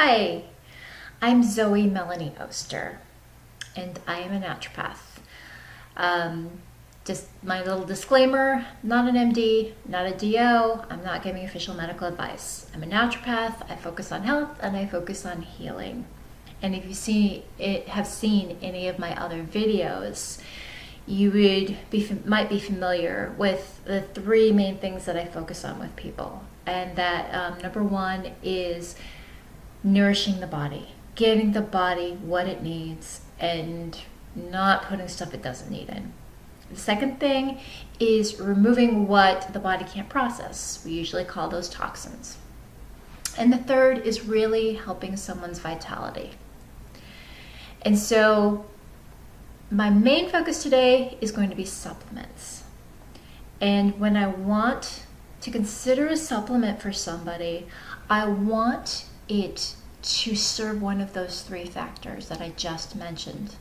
Hi, I'm Zoe Melanie Oster, and I am a naturopath. Um, just my little disclaimer, not an MD, not a DO, I'm not giving official medical advice. I'm a naturopath, I focus on health, and I focus on healing. And if you have seen any of my other videos, you might be familiar with the three main things that I focus on with people. And that number one is nourishing the body, giving the body what it needs and not putting stuff it doesn't need in. The second thing is removing what the body can't process. We usually call those toxins. And the third is really helping someone's vitality. And so my main focus today is going to be supplements. And when I want to consider a supplement for somebody, I want it to serve one of those three factors that I just mentioned.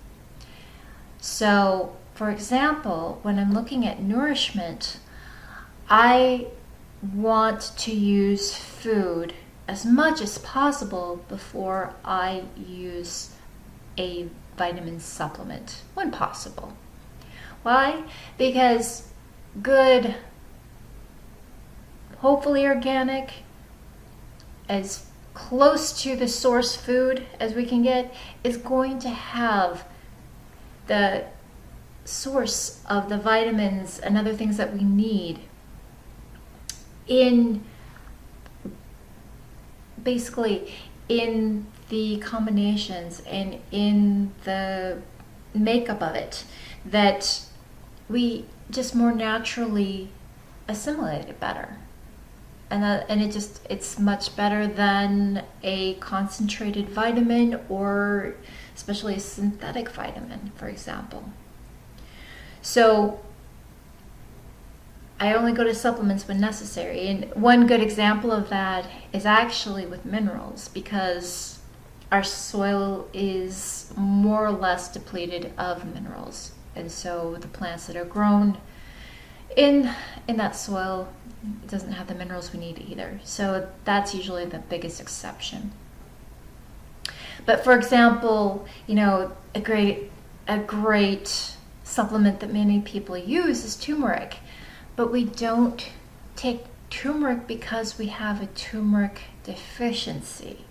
So, for example, when I'm looking at nourishment, I want to use food as much as possible before I use a vitamin supplement, when possible. Why? Because good, hopefully organic, as close to the source food as we can get, is going to have the source of the vitamins and other things that we need in basically in the combinations and in the makeup of it that we just more naturally assimilate it better. And it's much better than a concentrated vitamin or especially a synthetic vitamin, for example. So I only go to supplements when necessary. And one good example of that is actually with minerals, because our soil is more or less depleted of minerals. And so the plants that are grown in that soil, it doesn't have the minerals we need either. So that's usually the biggest exception. But for example, a great supplement that many people use is turmeric. But we don't take turmeric because we have a turmeric deficiency.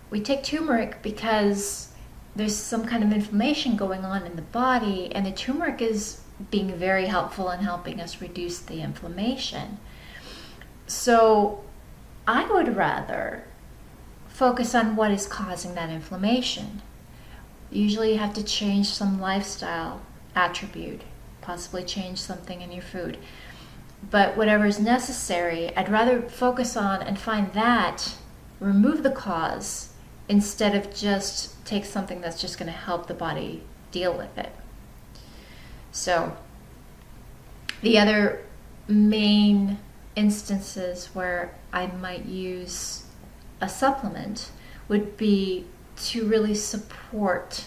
We take turmeric because there's some kind of inflammation going on in the body, and the turmeric is being very helpful in helping us reduce the inflammation. So I would rather focus on what is causing that inflammation. Usually you have to change some lifestyle attribute, possibly change something in your food. But whatever is necessary, I'd rather focus on and find that, remove the cause, instead of just take something that's just going to help the body deal with it. So the other main instances where I might use a supplement would be to really support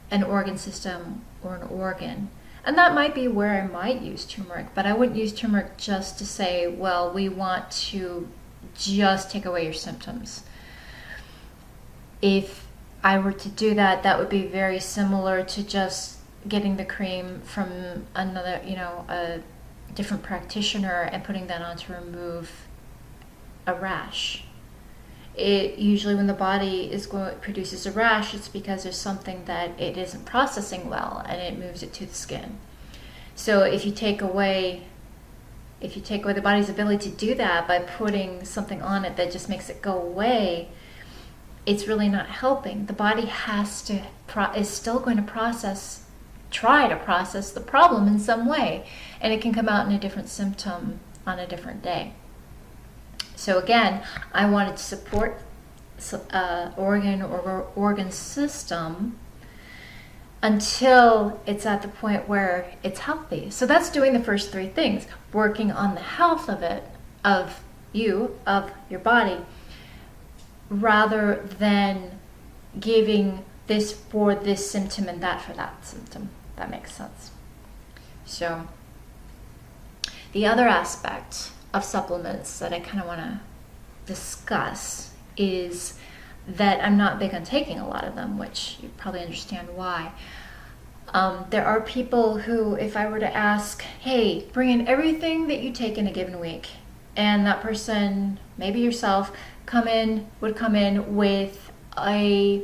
an organ system or an organ. And that might be where I might use turmeric, but I wouldn't use turmeric just to say, well, we want to just take away your symptoms. If I were to do that, that would be very similar to just getting the cream from another, a different practitioner and putting that on to remove a rash. It usually, when the body produces a rash, it's because there's something that it isn't processing well, and it moves it to the skin. So if you take away the body's ability to do that by putting something on it that just makes it go away, it's really not helping. The body is still going to try to process the problem in some way, and it can come out in a different symptom on a different day. So again, I wanted to support organ system until it's at the point where it's healthy. So that's doing the first three things, working on the health of your body, rather than giving this for this symptom and that for that symptom. That makes sense. So the other aspect of supplements that I kind of want to discuss is that I'm not big on taking a lot of them, which you probably understand why. There are people who, if I were to ask, hey, bring in everything that you take in a given week, and that person, maybe yourself, would come in with a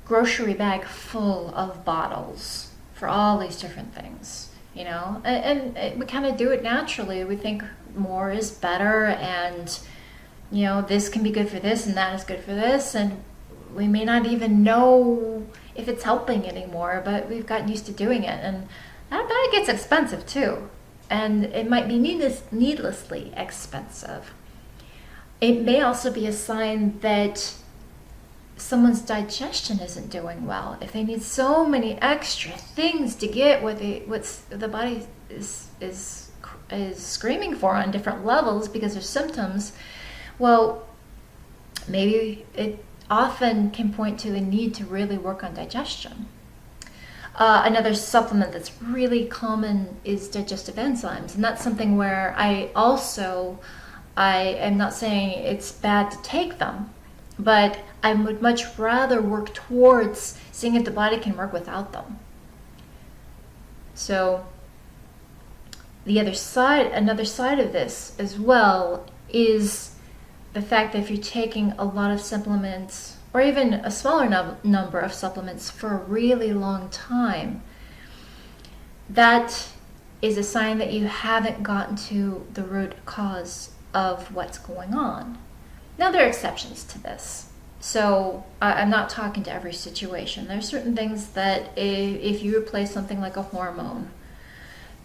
grocery bag full of bottles for all these different things, and we kind of do it naturally. We think more is better, and this can be good for this and that is good for this, and we may not even know if it's helping anymore, but we've gotten used to doing it, and that bag gets expensive too, and it might be needlessly expensive. It may also be a sign that someone's digestion isn't doing well. If they need so many extra things to get what the body is screaming for on different levels because there's symptoms, well, maybe it often can point to a need to really work on digestion. Another supplement that's really common is digestive enzymes, and that's something where I am not saying it's bad to take them, but I would much rather work towards seeing if the body can work without them. So another side of this as well is the fact that if you're taking a lot of supplements, or even a smaller number of supplements for a really long time, that is a sign that you haven't gotten to the root cause of what's going on. Now, there are exceptions to this. So I'm not talking to every situation. There are certain things that if you replace something like a hormone,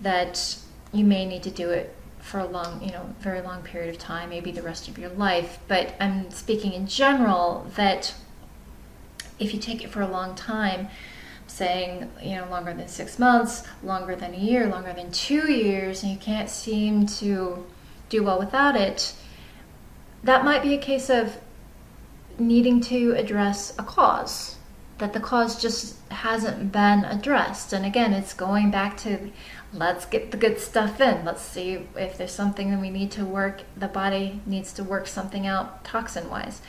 that you may need to do it for a very long period of time, maybe the rest of your life. But I'm speaking in general that if you take it for a long time, saying, longer than 6 months, longer than a year, longer than 2 years, and you can't seem to do well without it, that might be a case of needing to address a cause, that the cause just hasn't been addressed. And again, it's going back to, let's get the good stuff in. Let's see if there's something that we need to work, the body needs to work something out toxin-wise.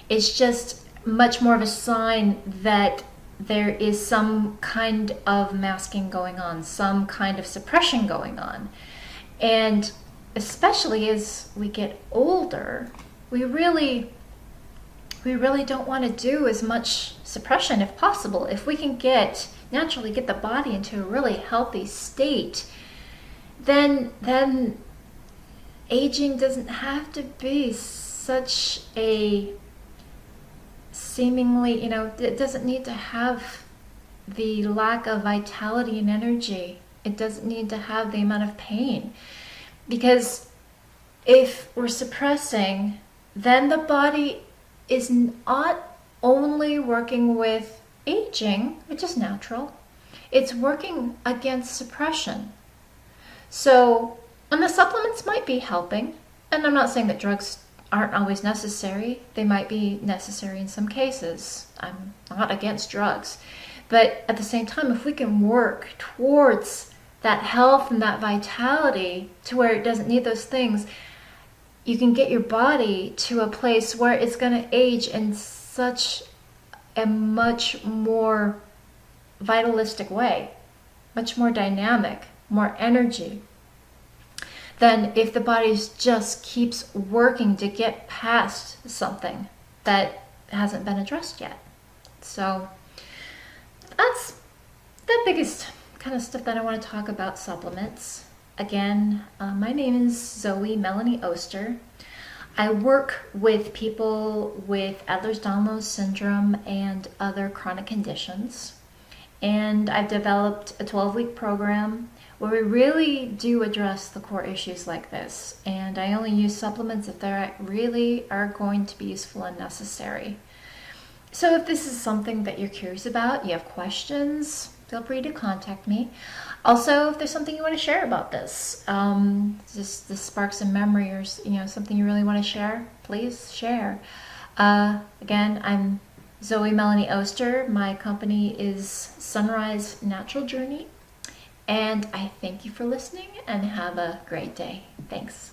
It's just much more of a sign that there is some kind of masking going on, some kind of suppression going on. And especially as we get older, we really don't want to do as much suppression if possible. If we can naturally get the body into a really healthy state, then aging doesn't have to be such a seemingly, it doesn't need to have the lack of vitality and energy. It doesn't need to have the amount of pain. Because if we're suppressing, then the body is not only working with aging, which is natural, it's working against suppression. So, and the supplements might be helping, and I'm not saying that drugs aren't always necessary. They might be necessary in some cases. I'm not against drugs. But at the same time, if we can work towards that health and that vitality to where it doesn't need those things, you can get your body to a place where it's going to age in such a much more vitalistic way, much more dynamic, more energy, than if the body just keeps working to get past something that hasn't been addressed yet. So that's the biggest kind of stuff that I want to talk about supplements. Again, my name is Zoe Melanie Oster. I work with people with Ehlers-Danlos Syndrome and other chronic conditions. And I've developed a 12-week program where we really do address the core issues like this. And I only use supplements if they really are going to be useful and necessary. So if this is something that you're curious about, you have questions, feel free to contact me. Also, if there's something you want to share about this, just the sparks of memory, or something you really want to share, please share. Again, I'm Zoe Melanie Oster. My company is Sunrise Natural Journey. And I thank you for listening and have a great day. Thanks.